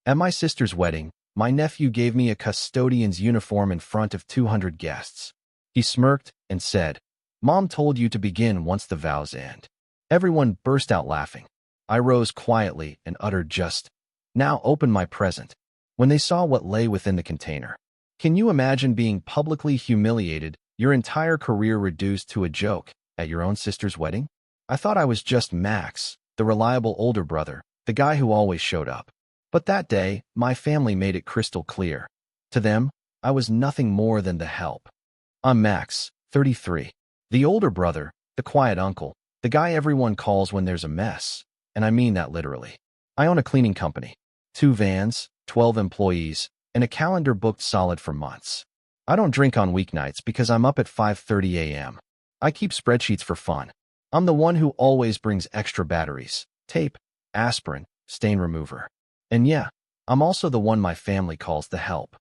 At my sister's wedding, my nephew gave me a custodian's uniform in front of 200 guests. He smirked and said, "Mom told you to begin once the vows end." Everyone burst out laughing. I rose quietly and uttered just, "Now open my present," when they saw what lay within the container. Can you imagine being publicly humiliated, your entire career reduced to a joke, at your own sister's wedding? I thought I was just Max, the reliable older brother, the guy who always showed up. But that day, my family made it crystal clear. To them, I was nothing more than the help. I'm Max, 33. The older brother, the quiet uncle, the guy everyone calls when there's a mess. And I mean that literally. I own a cleaning company, 2 vans, 12 employees, and a calendar booked solid for months. I don't drink on weeknights because I'm up at 5:30 a.m. I keep spreadsheets for fun. I'm the one who always brings extra batteries, tape, aspirin, stain remover. And yeah, I'm also the one my family calls the help.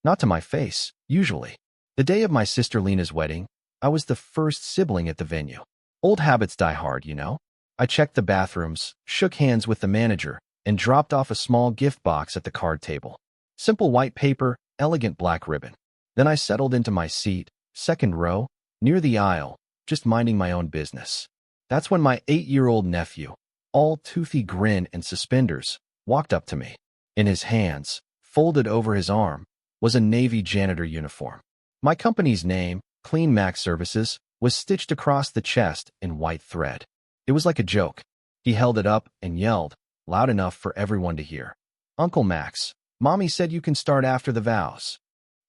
Not to my face, usually. The day of my sister Lena's wedding, I was the first sibling at the venue. Old habits die hard, you know? I checked the bathrooms, shook hands with the manager, and dropped off a small gift box at the card table. Simple white paper, elegant black ribbon. Then I settled into my seat, second row, near the aisle, just minding my own business. That's when my 8-year-old nephew, all toothy grin and suspenders, walked up to me. In his hands, folded over his arm, was a Navy janitor uniform. My company's name, Clean Max Services, was stitched across the chest in white thread. It was like a joke. He held it up and yelled, loud enough for everyone to hear, "Uncle Max, Mommy said you can start after the vows."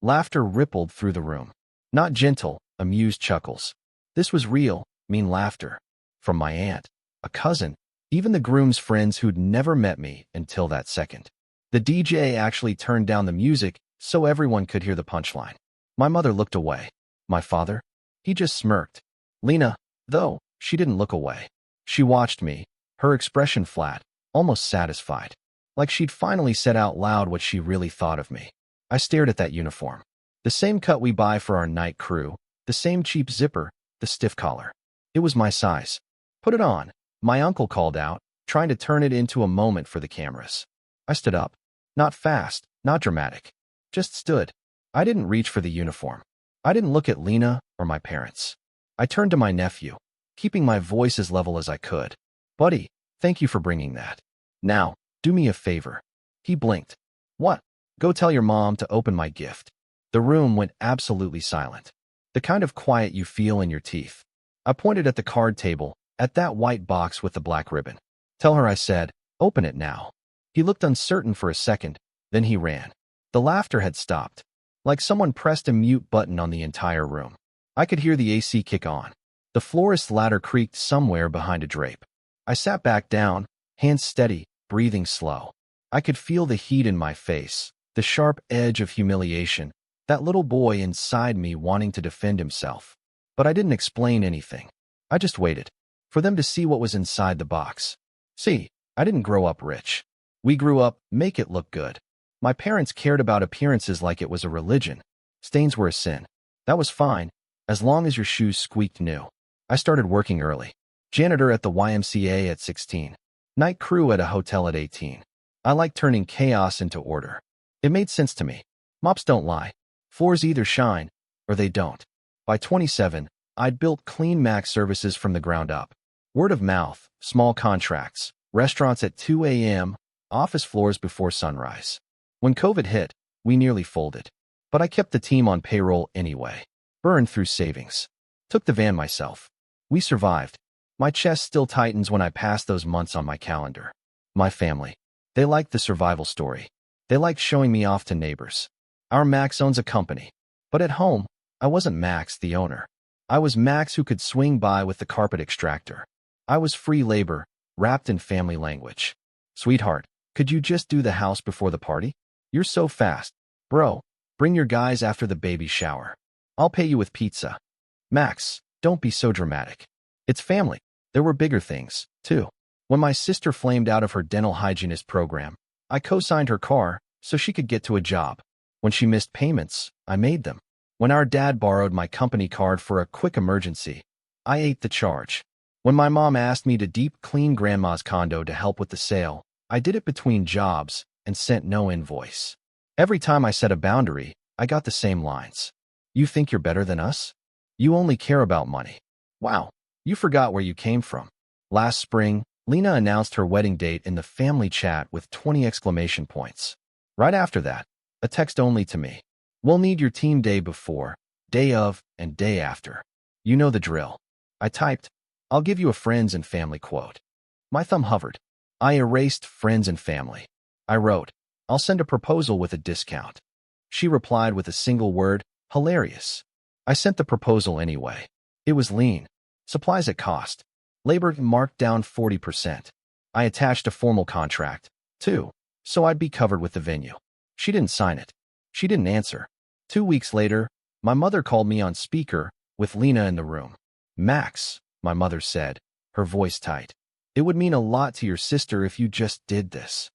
Laughter rippled through the room. Not gentle, amused chuckles. This was real, mean laughter. From my aunt, a cousin, even the groom's friends who'd never met me until that second. The DJ actually turned down the music so everyone could hear the punchline. My mother looked away. My father? He just smirked. Lena, though, she didn't look away. She watched me, her expression flat, almost satisfied. Like she'd finally said out loud what she really thought of me. I stared at that uniform. The same cut we buy for our night crew, the same cheap zipper, the stiff collar. It was my size. "Put it on," my uncle called out, trying to turn it into a moment for the cameras. I stood up. Not fast, not dramatic. Just stood. I didn't reach for the uniform. I didn't look at Lena or my parents. I turned to my nephew, keeping my voice as level as I could. "Buddy, thank you for bringing that. Now, do me a favor." He blinked. "What?" "Go tell your mom to open my gift." The room went absolutely silent. The kind of quiet you feel in your teeth. I pointed at the card table, at that white box with the black ribbon. "Tell her I said, open it now." He looked uncertain for a second, then he ran. The laughter had stopped. Like someone pressed a mute button on the entire room. I could hear the AC kick on. The florist's ladder creaked somewhere behind a drape. I sat back down, hands steady, breathing slow. I could feel the heat in my face, the sharp edge of humiliation, that little boy inside me wanting to defend himself. But I didn't explain anything. I just waited. For them to see what was inside the box. See, I didn't grow up rich. We grew up, make it look good. My parents cared about appearances like it was a religion. Stains were a sin. That was fine, as long as your shoes squeaked new. I started working early. Janitor at the YMCA at 16. Night crew at a hotel at 18. I liked turning chaos into order. It made sense to me. Mops don't lie. Floors either shine, or they don't. By 27, I'd built Clean Max Services from the ground up. Word of mouth, small contracts, restaurants at 2 a.m., office floors before sunrise. When COVID hit, we nearly folded. But I kept the team on payroll anyway. Burned through savings. Took the van myself. We survived. My chest still tightens when I pass those months on my calendar. My family. They liked the survival story. They liked showing me off to neighbors. Our Max owns a company. But at home, I wasn't Max, the owner. I was Max who could swing by with the carpet extractor. I was free labor, wrapped in family language. "Sweetheart, could you just do the house before the party? You're so fast. Bro, bring your guys after the baby shower. I'll pay you with pizza." "Max, don't be so dramatic. It's family." There were bigger things, too. When my sister flamed out of her dental hygienist program, I co-signed her car so she could get to a job. When she missed payments, I made them. When our dad borrowed my company card for a quick emergency, I ate the charge. When my mom asked me to deep clean grandma's condo to help with the sale, I did it between jobs and sent no invoice. Every time I set a boundary, I got the same lines. You think you're better than us? You only care about money. Wow, you forgot where you came from. Last spring, Lena announced her wedding date in the family chat with 20 exclamation points. Right after that, a text only to me. We'll need your team day before, day of, and day after. You know the drill. I typed, I'll give you a friends and family quote. My thumb hovered. I erased friends and family. I wrote, I'll send a proposal with a discount. She replied with a single word, hilarious. I sent the proposal anyway. It was lean. Supplies at cost. Labor marked down 40%. I attached a formal contract, too, so I'd be covered with the venue. She didn't sign it. She didn't answer. 2 weeks later, my mother called me on speaker with Lena in the room. Max, my mother said, her voice tight. It would mean a lot to your sister if you just did this.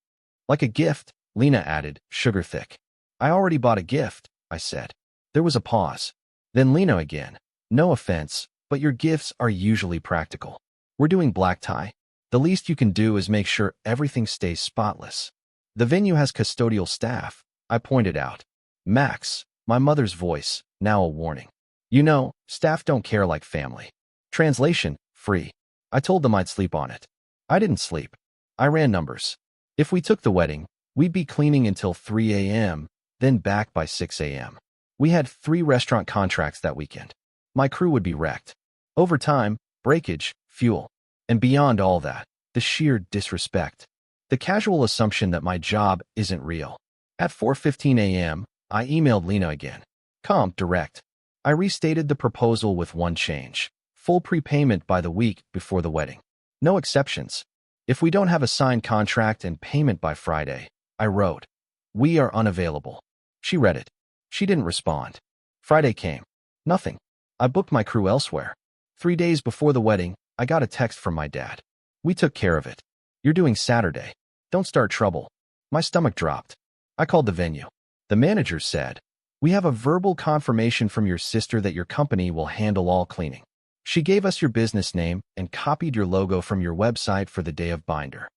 Like a gift, Lena added, sugar thick. I already bought a gift, I said. There was a pause. Then Lena again. No offense, but your gifts are usually practical. We're doing black tie. The least you can do is make sure everything stays spotless. The venue has custodial staff, I pointed out. Max, my mother's voice, now a warning. You know, staff don't care like family. Translation, free. I told them I'd sleep on it. I didn't sleep. I ran numbers. If we took the wedding, we'd be cleaning until 3 a.m., then back by 6 a.m. We had 3 restaurant contracts that weekend. My crew would be wrecked. Overtime, breakage, fuel. And beyond all that, the sheer disrespect. The casual assumption that my job isn't real. At 4:15 a.m., I emailed Lena again. Comp direct. I restated the proposal with one change. Full prepayment by the week before the wedding. No exceptions. If we don't have a signed contract and payment by Friday, I wrote, we are unavailable. She read it. She didn't respond. Friday came. Nothing. I booked my crew elsewhere. 3 days before the wedding, I got a text from my dad. We took care of it. You're doing Saturday. Don't start trouble. My stomach dropped. I called the venue. The manager said, we have a verbal confirmation from your sister that your company will handle all cleaning. She gave us your business name and copied your logo from your website for the day of binder.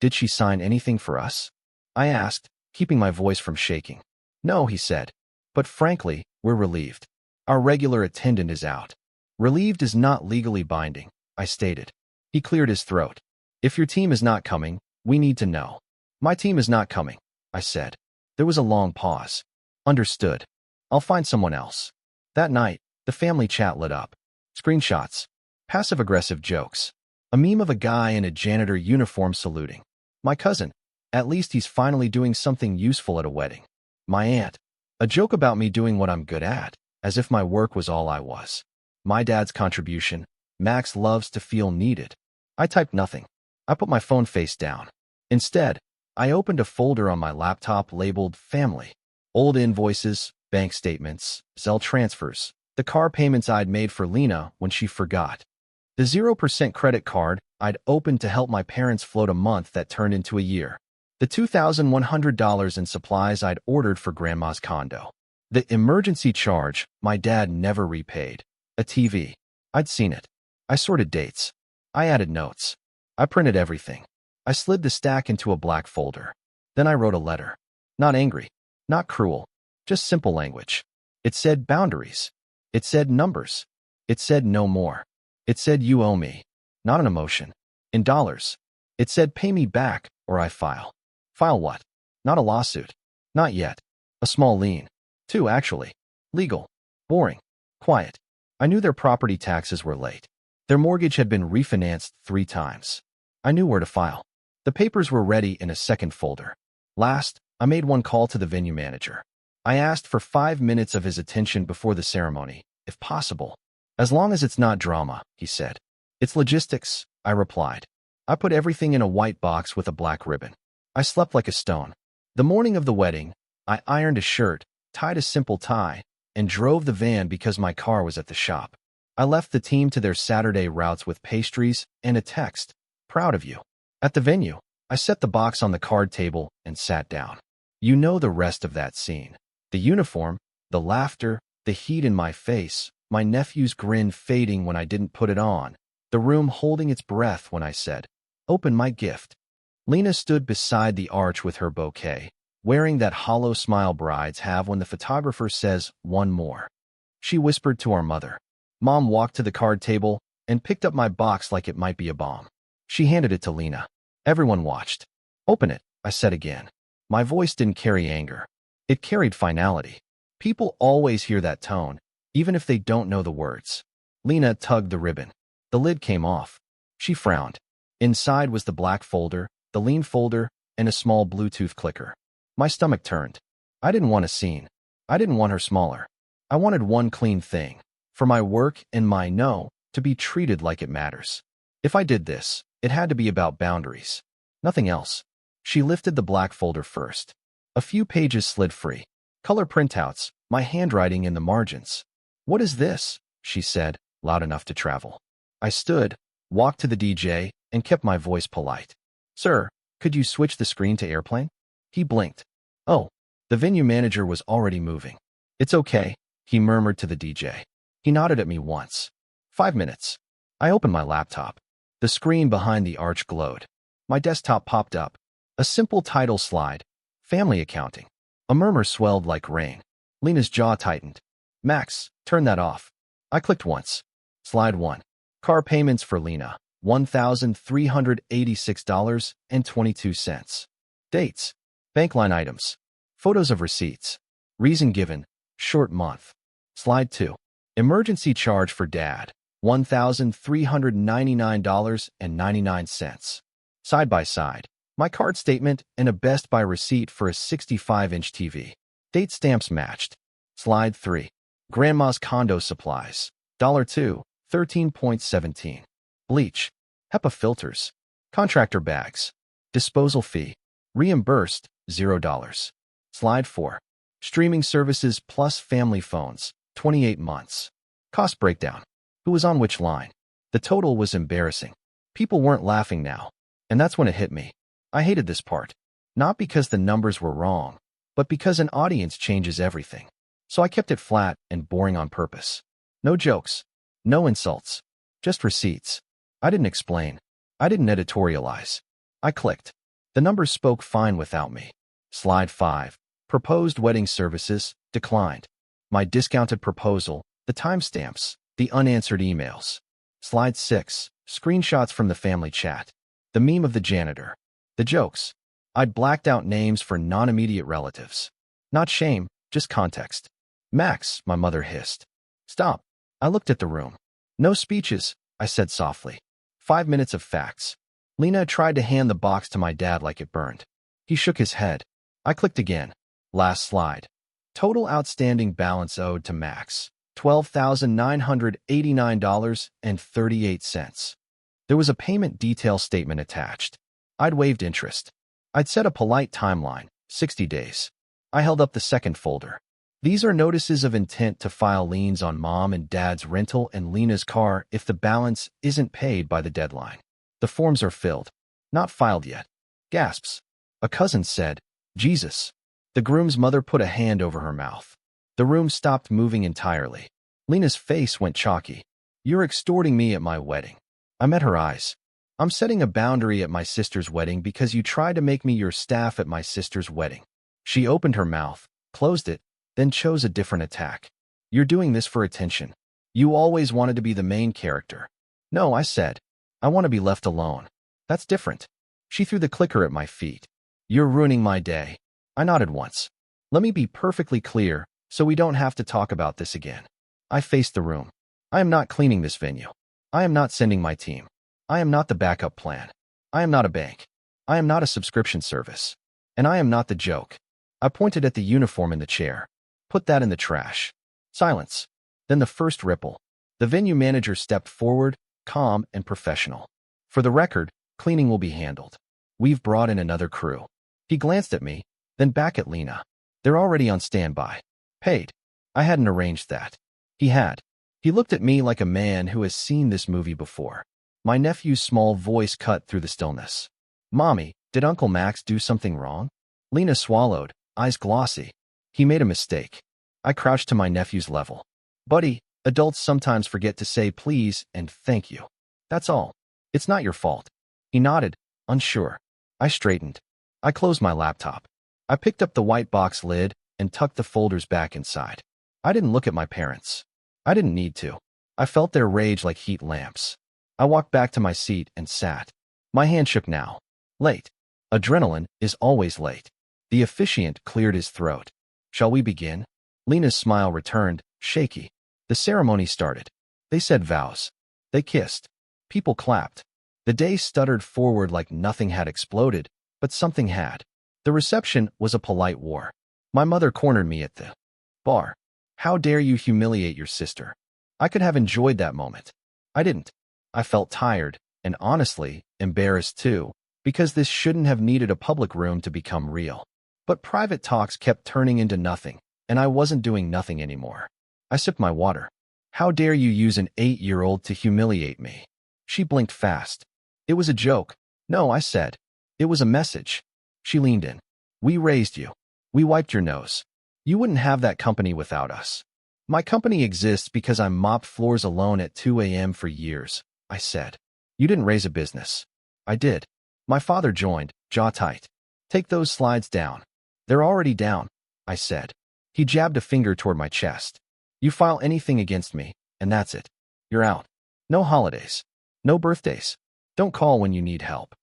Did she sign anything for us? I asked, keeping my voice from shaking. No, he said. But frankly, we're relieved. Our regular attendant is out. Relieved is not legally binding, I stated. He cleared his throat. If your team is not coming, we need to know. My team is not coming, I said. There was a long pause. Understood. I'll find someone else. That night, the family chat lit up. Screenshots. Passive-aggressive jokes. A meme of a guy in a janitor uniform saluting. My cousin. At least he's finally doing something useful at a wedding. My aunt. A joke about me doing what I'm good at, as if my work was all I was. My dad's contribution. Max loves to feel needed. I typed nothing. I put my phone face down. Instead, I opened a folder on my laptop labeled Family. Old invoices, bank statements, Zelle transfers, the car payments I'd made for Lena when she forgot. The 0% credit card I'd opened to help my parents float a month that turned into a year. The $2,100 in supplies I'd ordered for Grandma's condo. The emergency charge my dad never repaid. A TV. I'd seen it. I sorted dates. I added notes. I printed everything. I slid the stack into a black folder. Then I wrote a letter. Not angry. Not cruel. Just simple language. It said boundaries. It said numbers. It said no more. It said you owe me. Not an emotion. In dollars. It said pay me back or I file. File what? Not a lawsuit. Not yet. A small lien. 2, actually. Legal. Boring. Quiet. I knew their property taxes were late. Their mortgage had been refinanced 3 times. I knew where to file. The papers were ready in a second folder. Last, I made one call to the venue manager. I asked for 5 minutes of his attention before the ceremony, if possible. As long as it's not drama, he said. It's logistics, I replied. I put everything in a white box with a black ribbon. I slept like a stone. The morning of the wedding, I ironed a shirt, tied a simple tie, and drove the van because my car was at the shop. I left the team to their Saturday routes with pastries and a text. Proud of you. At the venue, I set the box on the card table and sat down. You know the rest of that scene. The uniform, the laughter, the heat in my face, my nephew's grin fading when I didn't put it on, the room holding its breath when I said, open my gift. Lena stood beside the arch with her bouquet, wearing that hollow smile brides have when the photographer says, "One more." She whispered to our mother. Mom walked to the card table and picked up my box like it might be a bomb. She handed it to Lena. Everyone watched. "Open it," I said again. My voice didn't carry anger. It carried finality. People always hear that tone, even if they don't know the words. Lena tugged the ribbon. The lid came off. She frowned. Inside was the black folder, the lean folder, and a small Bluetooth clicker. My stomach turned. I didn't want a scene. I didn't want her smaller. I wanted one clean thing. For my work and my no, to be treated like it matters. If I did this, it had to be about boundaries. Nothing else. She lifted the black folder first. A few pages slid free. Color printouts, my handwriting in the margins. "What is this?" she said, loud enough to travel. I stood, walked to the DJ, and kept my voice polite. "Sir, could you switch the screen to airplane?" He blinked. Oh, the venue manager was already moving. "It's okay," he murmured to the DJ. He nodded at me once. 5 minutes. I opened my laptop. The screen behind the arch glowed. My desktop popped up. A simple title slide. Family accounting. A murmur swelled like rain. Lena's jaw tightened. "Max, turn that off." I clicked once. Slide 1. Car payments for Lena. $1,386.22. Dates. Bank line items. Photos of receipts. Reason given. Short month. Slide 2. Emergency charge for dad. $1,399.99. Side by side. My card statement and a Best Buy receipt for a 65-inch TV. Date stamps matched. Slide 3. Grandma's condo supplies. $2, 13.17. Bleach. HEPA filters. Contractor bags. Disposal fee. Reimbursed, $0. Slide 4. Streaming services plus family phones, 28 months. Cost breakdown. Who was on which line? The total was embarrassing. People weren't laughing now. And that's when it hit me. I hated this part. Not because the numbers were wrong, but because an audience changes everything. So I kept it flat and boring on purpose. No jokes. No insults. Just receipts. I didn't explain. I didn't editorialize. I clicked. The numbers spoke fine without me. Slide 5. Proposed wedding services, declined. My discounted proposal, the timestamps, the unanswered emails. Slide 6. Screenshots from the family chat. The meme of the janitor. The jokes. I'd blacked out names for non-immediate relatives. Not shame, just context. "Max," my mother hissed. "Stop." I looked at the room. "No speeches," I said softly. 5 minutes of facts. Lena tried to hand the box to my dad like it burned. He shook his head. I clicked again. Last slide. Total outstanding balance owed to Max. $12,989.38. There was a payment detail statement attached. I'd waived interest. I'd set a polite timeline, 60 days. I held up the second folder. These are notices of intent to file liens on mom and dad's rental and Lena's car if the balance isn't paid by the deadline. The forms are filled. Not filed yet. Gasps. A cousin said, "Jesus." The groom's mother put a hand over her mouth. The room stopped moving entirely. Lena's face went chalky. "You're extorting me at my wedding." I met her eyes. "I'm setting a boundary at my sister's wedding because you tried to make me your staff at my sister's wedding." She opened her mouth, closed it, then chose a different attack. "You're doing this for attention. You always wanted to be the main character." "No," I said. "I want to be left alone." "That's different." She threw the clicker at my feet. "You're ruining my day." I nodded once. "Let me be perfectly clear, so we don't have to talk about this again." I faced the room. I am not cleaning this venue. I am not sending my team. I am not the backup plan. I am not a bank. I am not a subscription service. And I am not the joke. I pointed at the uniform in the chair. "Put that in the trash." Silence. Then the first ripple. The venue manager stepped forward, calm and professional. "For the record, cleaning will be handled. We've brought in another crew." He glanced at me, then back at Lena. "They're already on standby. Paid." I hadn't arranged that. He had. He looked at me like a man who has seen this movie before. My nephew's small voice cut through the stillness. "Mommy, did Uncle Max do something wrong?" Lena swallowed, eyes glossy. "He made a mistake." I crouched to my nephew's level. "Buddy, adults sometimes forget to say please and thank you. That's all. It's not your fault." He nodded, unsure. I straightened. I closed my laptop. I picked up the white box lid and tucked the folders back inside. I didn't look at my parents. I didn't need to. I felt their rage like heat lamps. I walked back to my seat and sat. My hand shook now. Late. Adrenaline is always late. The officiant cleared his throat. Shall we begin? Lena's smile returned, shaky. The ceremony started. They said vows. They kissed. People clapped. The day stuttered forward like nothing had exploded, but something had. The reception was a polite war. My mother cornered me at the bar. How dare you humiliate your sister? I could have enjoyed that moment. I didn't. I felt tired, and honestly, embarrassed too, because this shouldn't have needed a public room to become real. But private talks kept turning into nothing, and I wasn't doing nothing anymore. I sipped my water. How dare you use an 8-year-old to humiliate me? She blinked fast. It was a joke. No, I said. It was a message. She leaned in. We raised you. We wiped your nose. You wouldn't have that company without us. My company exists because I mopped floors alone at 2 a.m. for years, I said. You didn't raise a business. I did. My father joined, jaw tight. Take those slides down. They're already down, I said. He jabbed a finger toward my chest. You file anything against me, and that's it. You're out. No holidays. No birthdays. Don't call when you need help.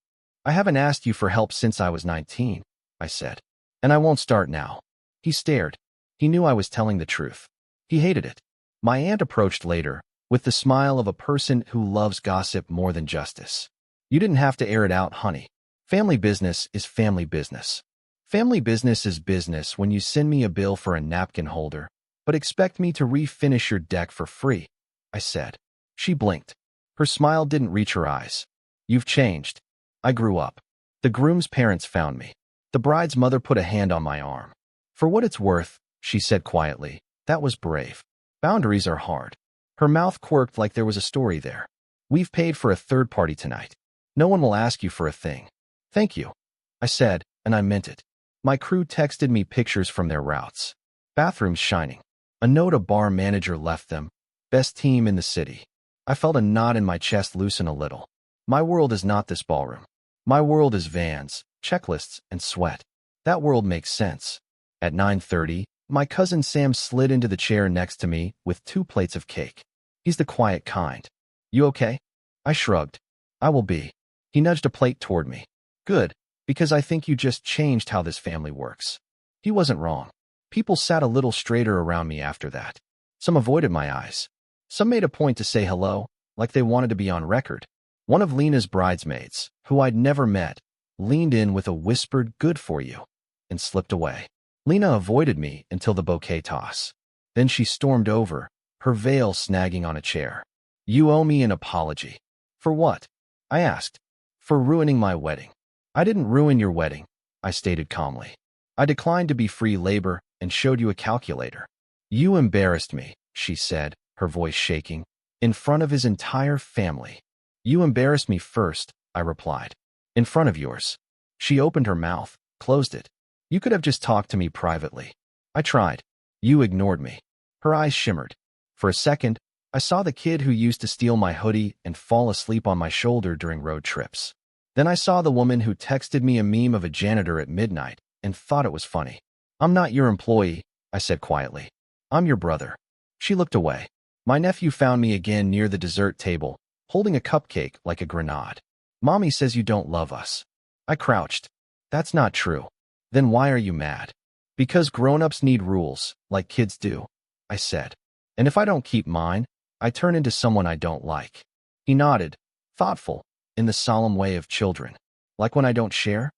I haven't asked you for help since I was 19, I said. And I won't start now. He stared. He knew I was telling the truth. He hated it. My aunt approached later, with the smile of a person who loves gossip more than justice. You didn't have to air it out, honey. Family business is family business. Family business is business when you send me a bill for a napkin holder, but expect me to refinish your deck for free, I said. She blinked. Her smile didn't reach her eyes. You've changed. I grew up. The groom's parents found me. The bride's mother put a hand on my arm. For what it's worth, she said quietly, that was brave. Boundaries are hard. Her mouth quirked like there was a story there. We've paid for a third party tonight. No one will ask you for a thing. Thank you, I said, and I meant it. My crew texted me pictures from their routes. Bathrooms shining. A note a bar manager left them. Best team in the city. I felt a knot in my chest loosen a little. My world is not this ballroom. My world is vans, checklists, and sweat. That world makes sense. At 9:30, my cousin Sam slid into the chair next to me with 2 plates of cake. He's the quiet kind. You okay? I shrugged. I will be. He nudged a plate toward me. Good, because I think you just changed how this family works. He wasn't wrong. People sat a little straighter around me after that. Some avoided my eyes. Some made a point to say hello, like they wanted to be on record. One of Lena's bridesmaids, who I'd never met, leaned in with a whispered "good for you," and slipped away. Lena avoided me until the bouquet toss. Then she stormed over, her veil snagging on a chair. You owe me an apology. For what? I asked. For ruining my wedding. I didn't ruin your wedding, I stated calmly. I declined to be free labor and showed you a calculator. You embarrassed me, she said, her voice shaking, in front of his entire family. You embarrassed me first, I replied. In front of yours. She opened her mouth, closed it. You could have just talked to me privately. I tried. You ignored me. Her eyes shimmered. For a second, I saw the kid who used to steal my hoodie and fall asleep on my shoulder during road trips. Then I saw the woman who texted me a meme of a janitor at midnight and thought it was funny. I'm not your employee, I said quietly. I'm your brother. She looked away. My nephew found me again near the dessert table, holding a cupcake like a grenade. Mommy says you don't love us. I crouched. That's not true. Then why are you mad? Because grown-ups need rules, like kids do, I said. And if I don't keep mine, I turn into someone I don't like. He nodded, thoughtful, in the solemn way of children. Like when I don't share?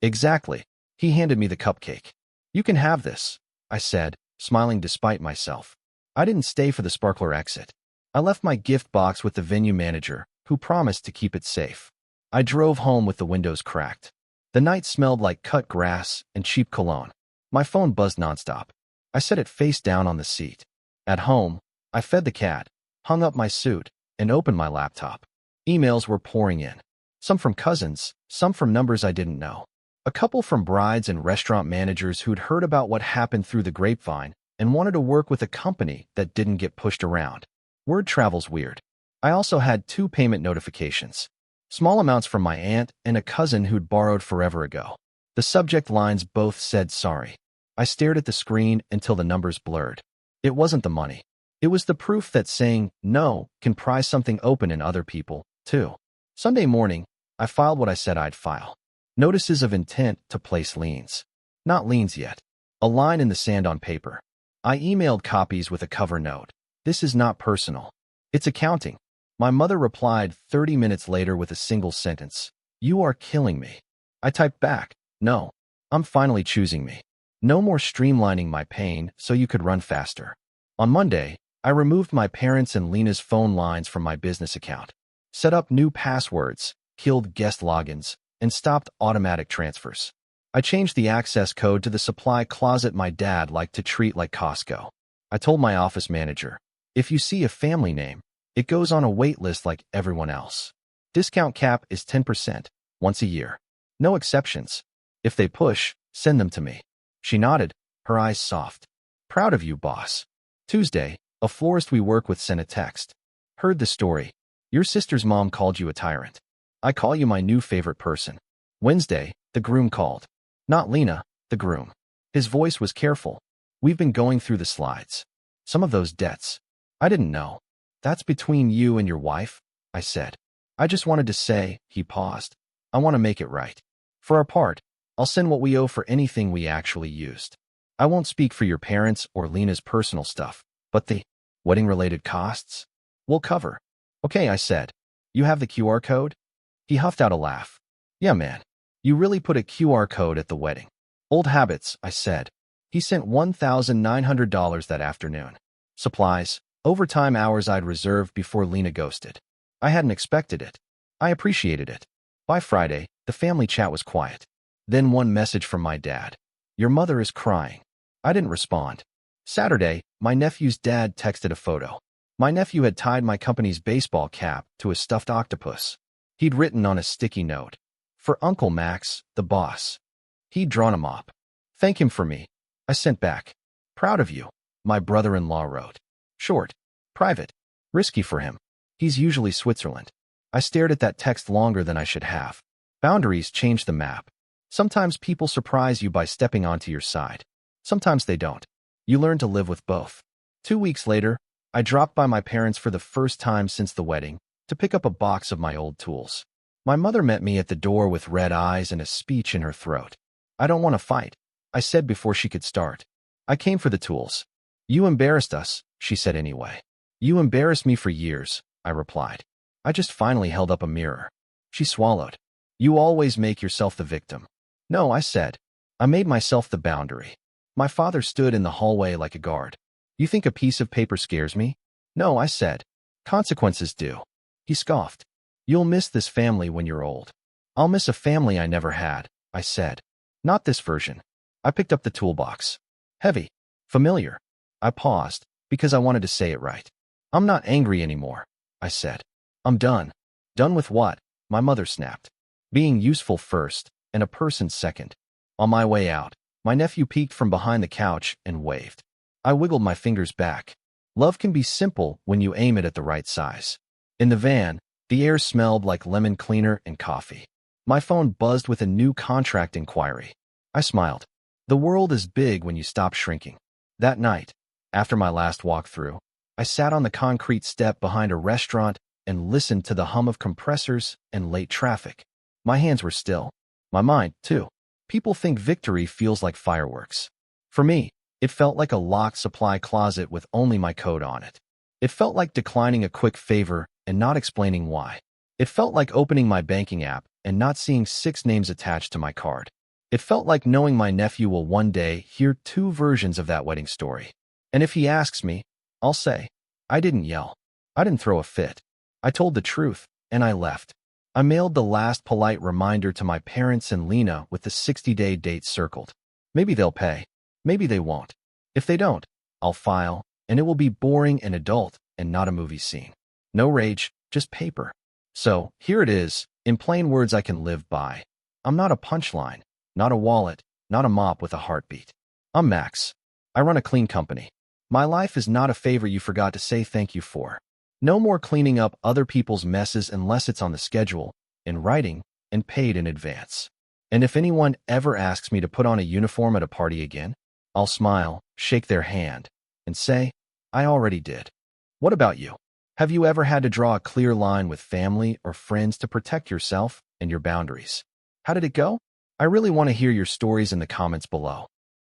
Exactly. He handed me the cupcake. You can have this, I said, smiling despite myself. I didn't stay for the sparkler exit. I left my gift box with the venue manager, who promised to keep it safe. I drove home with the windows cracked. The night smelled like cut grass and cheap cologne. My phone buzzed nonstop. I set it face down on the seat. At home, I fed the cat, hung up my suit, and opened my laptop. Emails were pouring in. Some from cousins, some from numbers I didn't know. A couple from brides and restaurant managers who'd heard about what happened through the grapevine and wanted to work with a company that didn't get pushed around. Word travels weird. I also had 2 payment notifications. Small amounts from my aunt and a cousin who'd borrowed forever ago. The subject lines both said sorry. I stared at the screen until the numbers blurred. It wasn't the money. It was the proof that saying no can pry something open in other people, too. Sunday morning, I filed what I said I'd file. Notices of intent to place liens. Not liens yet. A line in the sand on paper. I emailed copies with a cover note. This is not personal. It's accounting. My mother replied 30 minutes later with a single sentence. You are killing me. I typed back. No. I'm finally choosing me. No more streamlining my pain so you could run faster. On Monday, I removed my parents' and Lena's phone lines from my business account, set up new passwords, killed guest logins, and stopped automatic transfers. I changed the access code to the supply closet my dad liked to treat like Costco. I told my office manager, if you see a family name, it goes on a wait list like everyone else. Discount cap is 10%, once a year. No exceptions. If they push, send them to me. She nodded, her eyes soft. Proud of you, boss. Tuesday, a florist we work with sent a text. Heard the story. Your sister's mom called you a tyrant. I call you my new favorite person. Wednesday, the groom called. Not Lena, the groom. His voice was careful. We've been going through the slides. Some of those debts. I didn't know. That's between you and your wife, I said. I just wanted to say, he paused. I want to make it right. For our part, I'll send what we owe for anything we actually used. I won't speak for your parents or Lena's personal stuff, but the wedding-related costs? We'll cover. Okay, I said. You have the QR code? He huffed out a laugh. Yeah, man. You really put a QR code at the wedding. Old habits, I said. He sent $1,900 that afternoon. Supplies, overtime hours I'd reserved before Lena ghosted. I hadn't expected it. I appreciated it. By Friday, the family chat was quiet. Then one message from my dad. Your mother is crying. I didn't respond. Saturday, my nephew's dad texted a photo. My nephew had tied my company's baseball cap to a stuffed octopus. He'd written on a sticky note, for Uncle Max, the boss. He'd drawn a mop. Thank him for me. I sent back. Proud of you, my brother-in-law wrote. Short, private, risky for him. He's usually Switzerland. I stared at that text longer than I should have. Boundaries change the map. Sometimes people surprise you by stepping onto your side. Sometimes they don't. You learn to live with both. 2 weeks later, I dropped by my parents for the first time since the wedding to pick up a box of my old tools. My mother met me at the door with red eyes and a speech in her throat. I don't want to fight, I said before she could start. I came for the tools. You embarrassed us, she said anyway. You embarrassed me for years, I replied. I just finally held up a mirror. She swallowed. You always make yourself the victim. No, I said. I made myself the boundary. My father stood in the hallway like a guard. You think a piece of paper scares me? No, I said. Consequences do. He scoffed. You'll miss this family when you're old. I'll miss a family I never had, I said. Not this version. I picked up the toolbox. Heavy. Familiar. I paused, because I wanted to say it right. I'm not angry anymore, I said. I'm done. Done with what? My mother snapped. Being useful first, and a person second. On my way out, my nephew peeked from behind the couch and waved. I wiggled my fingers back. Love can be simple when you aim it at the right size. In the van, the air smelled like lemon cleaner and coffee. My phone buzzed with a new contract inquiry. I smiled. The world is big when you stop shrinking. That night, after my last walkthrough, I sat on the concrete step behind a restaurant and listened to the hum of compressors and late traffic. My hands were still. My mind, too. People think victory feels like fireworks. For me, it felt like a locked supply closet with only my code on it. It felt like declining a quick favor and not explaining why. It felt like opening my banking app and not seeing 6 names attached to my card. It felt like knowing my nephew will one day hear 2 versions of that wedding story. And if he asks me, I'll say, I didn't yell. I didn't throw a fit. I told the truth, and I left. I mailed the last polite reminder to my parents and Lena with the 60-day date circled. Maybe they'll pay. Maybe they won't. If they don't, I'll file, and it will be boring and adult and not a movie scene. No rage, just paper. So, here it is, in plain words I can live by. I'm not a punchline, not a wallet, not a mop with a heartbeat. I'm Max. I run a clean company. My life is not a favor you forgot to say thank you for. No more cleaning up other people's messes unless it's on the schedule, in writing, and paid in advance. And if anyone ever asks me to put on a uniform at a party again, I'll smile, shake their hand, and say, I already did. What about you? Have you ever had to draw a clear line with family or friends to protect yourself and your boundaries? How did it go? I really want to hear your stories in the comments below.